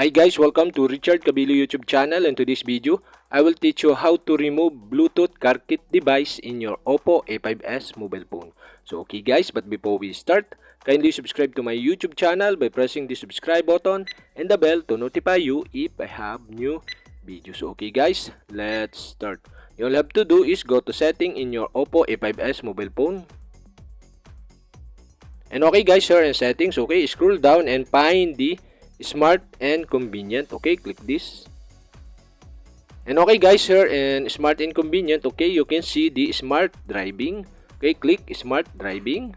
Hi guys, welcome to Richard Cabile YouTube channel, and to this video, I will teach you how to remove Bluetooth car kit device in your Oppo A5s mobile phone. So okay guys, but before we start, kindly subscribe to my YouTube channel by pressing the subscribe button and the bell to notify you if I have new videos. So okay guys, let's start. All you have to do is go to setting in your Oppo A5s mobile phone. And okay guys, here in settings, okay, scroll down and find the smart and convenient. Okay, click this. And okay guys, here in smart and convenient, okay, you can see the smart driving. Okay, click smart driving.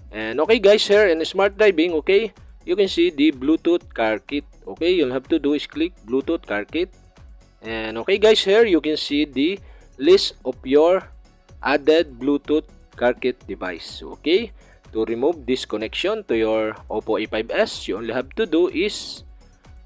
And okay guys, here in smart driving, okay, you can see the Bluetooth car kit. Okay, you'll have to do is click Bluetooth car kit. And okay guys, here you can see the list of your added Bluetooth car kit device. Okay, to remove this connection to your Oppo A5s, you only have to do is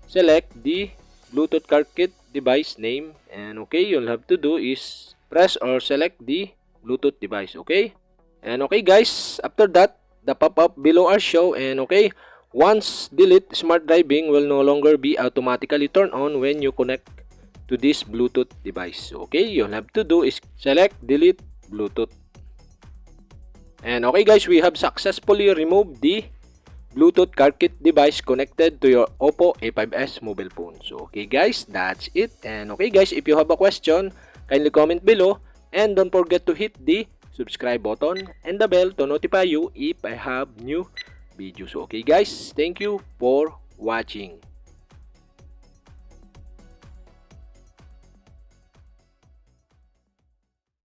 select the Bluetooth car kit device name, and okay, you'll have to do is press or select the Bluetooth device. Okay, and okay guys, after that, the pop-up below are show, and okay, once delete, smart driving will no longer be automatically turned on when you connect to this Bluetooth device. Okay, you'll have to do is select delete Bluetooth. And okay guys, we have successfully removed the Bluetooth car kit device connected to your Oppo A5s mobile phone. So okay guys, that's it. And okay guys, if you have a question, kindly comment below. And don't forget to hit the subscribe button and the bell to notify you if I have new videos. So okay guys, thank you for watching.